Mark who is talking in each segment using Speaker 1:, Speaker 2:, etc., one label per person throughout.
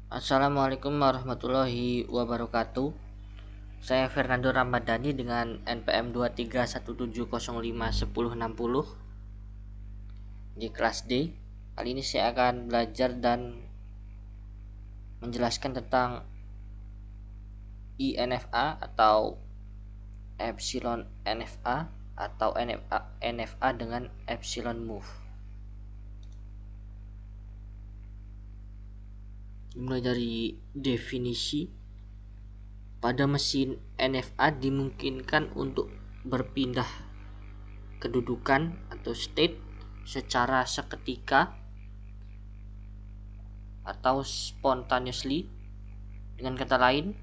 Speaker 1: Assalamualaikum warahmatullahi wabarakatuh. Saya Fernando Ramadhani dengan NPM 23170510060 di kelas D. Kali ini saya akan belajar dan menjelaskan tentang INFA atau Epsilon NFA atau NFA dengan Epsilon Move. Mulai dari definisi. Pada mesin NFA dimungkinkan untuk berpindah kedudukan atau state secara seketika atau spontaneously, dengan kata lain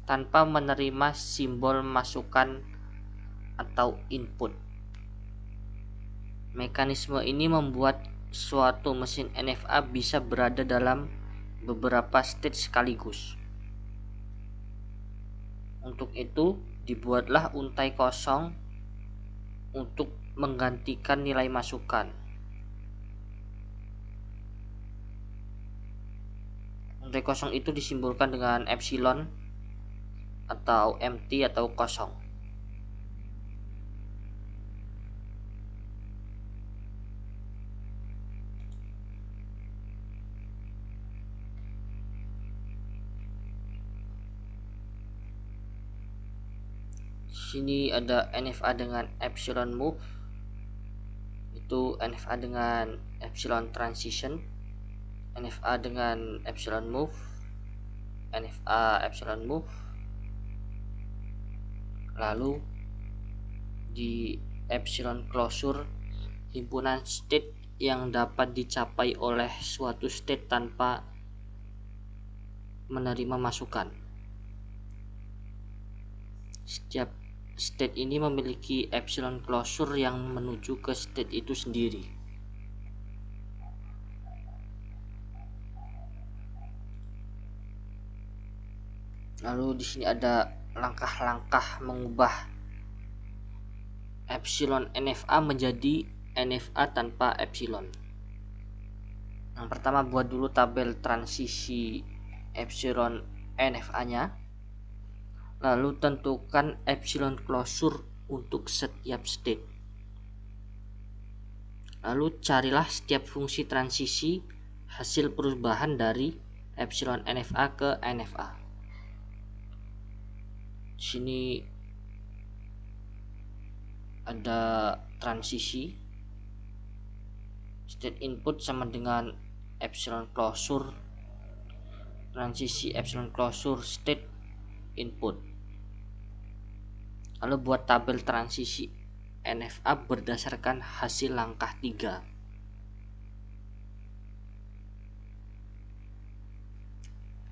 Speaker 1: tanpa menerima simbol masukan atau input. Mekanisme ini membuat suatu mesin NFA bisa berada dalam beberapa state sekaligus. Untuk itu dibuatlah untai kosong untuk menggantikan nilai masukan. Untai kosong itu disimbolkan dengan epsilon atau empty atau kosong. Sini ada NFA dengan epsilon move, itu NFA dengan epsilon transition, NFA dengan epsilon move, NFA epsilon move. Lalu di epsilon closure, himpunan state yang dapat dicapai oleh suatu state tanpa menerima masukan. Setiap state ini memiliki epsilon closure yang menuju ke state itu sendiri. Lalu di sini ada langkah-langkah mengubah epsilon NFA menjadi NFA tanpa epsilon. Yang pertama, buat dulu tabel transisi epsilon NFA-nya. Lalu tentukan epsilon closure untuk setiap state. Lalu carilah setiap fungsi transisi hasil perubahan dari epsilon NFA ke NFA. Di sini ada transisi, state input sama dengan epsilon closure, transisi epsilon closure state input. Lalu buat tabel transisi NFA berdasarkan hasil langkah 3.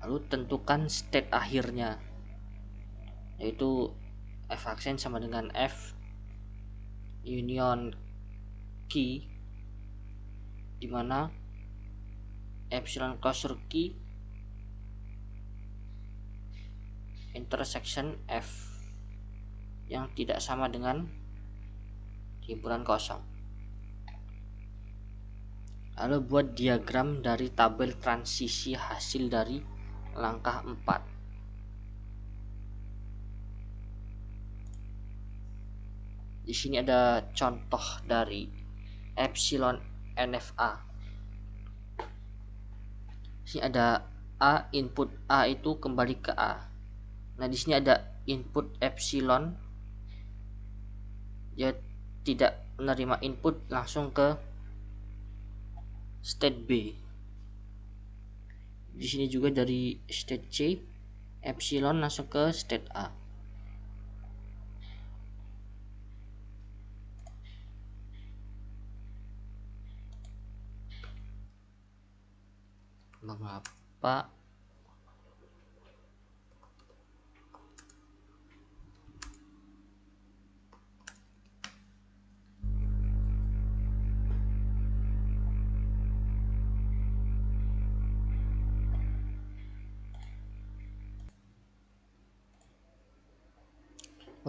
Speaker 1: Lalu tentukan state akhirnya, yaitu F aksen sama dengan F union key, di mana epsilon closure key intersection F yang tidak sama dengan himpunan kosong. Lalu buat diagram dari tabel transisi hasil dari langkah 4. Di sini ada contoh dari epsilon NFA. Di sini ada A, input A itu kembali ke A. Nah, di sini ada input epsilon, dia tidak menerima input, langsung ke state B. Di sini juga dari state C, epsilon langsung ke state A. Mengapa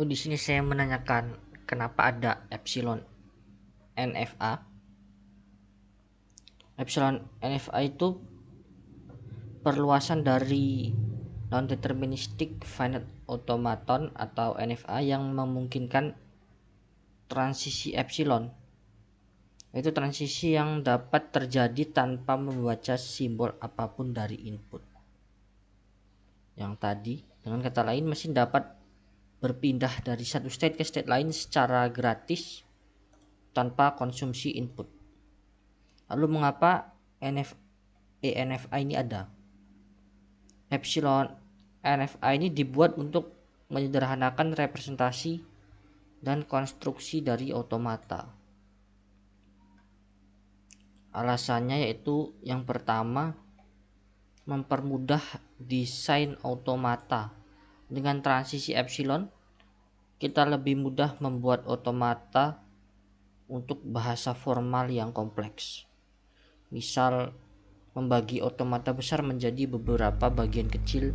Speaker 1: di sini saya menanyakan kenapa ada epsilon NFA. Epsilon NFA itu perluasan dari non-deterministic finite automaton atau NFA yang memungkinkan transisi epsilon, yaitu transisi yang dapat terjadi tanpa membaca simbol apapun dari input. Yang tadi, dengan kata lain, mesin dapat berpindah dari satu state ke state lain secara gratis tanpa konsumsi input. Lalu mengapa NFA ini ada? Epsilon NFA ini dibuat untuk menyederhanakan representasi dan konstruksi dari otomata. Alasannya yaitu yang pertama, mempermudah desain otomata. Dengan transisi epsilon, kita lebih mudah membuat otomata untuk bahasa formal yang kompleks. Misal, membagi otomata besar menjadi beberapa bagian kecil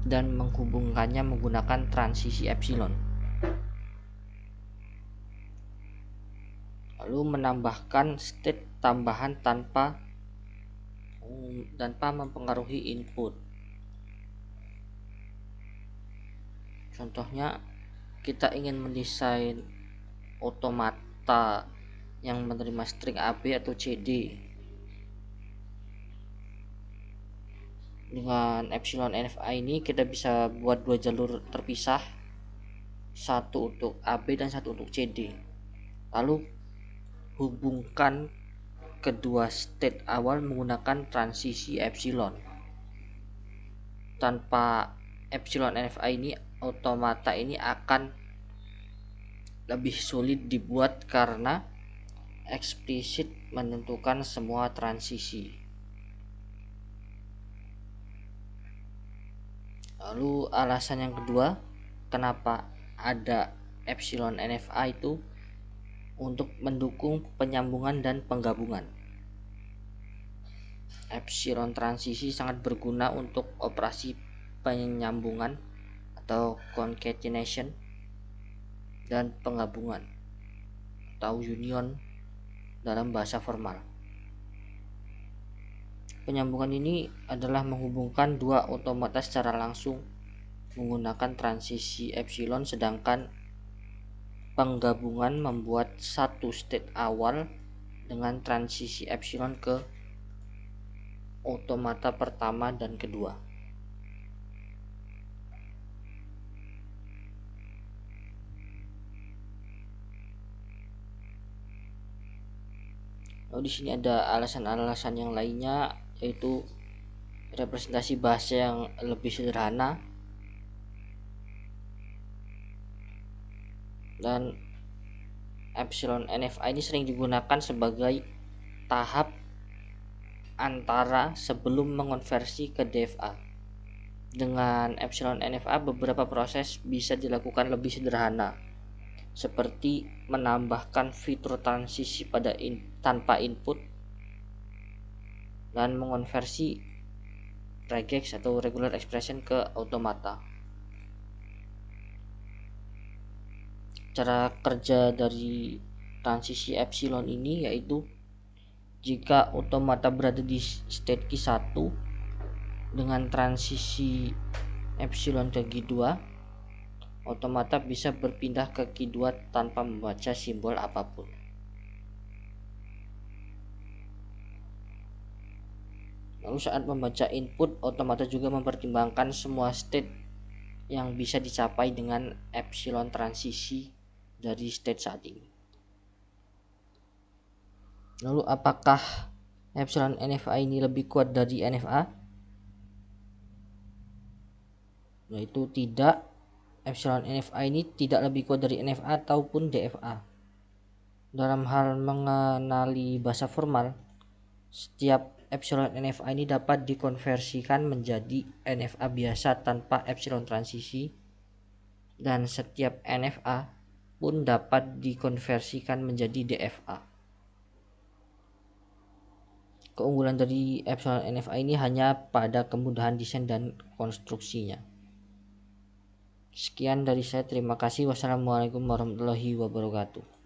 Speaker 1: dan menghubungkannya menggunakan transisi epsilon. Lalu menambahkan state tambahan tanpa mempengaruhi input. Contohnya, kita ingin mendesain otomata yang menerima string AB atau CD. Dengan epsilon NFA ini kita bisa buat dua jalur terpisah, satu untuk AB dan satu untuk CD. Lalu hubungkan kedua state awal menggunakan transisi epsilon. Tanpa epsilon NFA ini, otomata ini akan lebih sulit dibuat karena eksplisit menentukan semua transisi. Lalu alasan yang kedua, kenapa ada epsilon NFA itu untuk mendukung penyambungan dan penggabungan. Epsilon transisi sangat berguna untuk operasi penyambungan atau concatenation dan penggabungan atau union dalam bahasa formal. Penyambungan ini adalah menghubungkan dua otomata secara langsung menggunakan transisi epsilon, sedangkan penggabungan membuat satu state awal dengan transisi epsilon ke otomata pertama dan kedua. Lalu di sini ada alasan-alasan yang lainnya, yaitu representasi bahasa yang lebih sederhana dan epsilon NFA ini sering digunakan sebagai tahap antara sebelum mengonversi ke DFA. Dengan epsilon NFA beberapa proses bisa dilakukan lebih sederhana, seperti menambahkan fitur transisi tanpa input dan mengonversi regex atau regular expression ke automata. Cara kerja dari transisi epsilon ini yaitu jika otomata berada di state Q1 dengan transisi epsilon ke Q2, otomata bisa berpindah ke Q2 tanpa membaca simbol apapun. Lalu saat membaca input, otomata juga mempertimbangkan semua state yang bisa dicapai dengan epsilon transisi dari state saat ini. Lalu apakah epsilon NFA ini lebih kuat dari NFA? Yaitu tidak. Epsilon NFA ini tidak lebih kuat dari NFA ataupun DFA. Dalam hal mengenali bahasa formal, setiap epsilon NFA ini dapat dikonversikan menjadi NFA biasa tanpa epsilon transisi, dan setiap NFA pun dapat dikonversikan menjadi DFA. Keunggulan dari epsilon NFA ini hanya pada kemudahan desain dan konstruksinya. Sekian dari saya, terima kasih. Wassalamualaikum warahmatullahi wabarakatuh.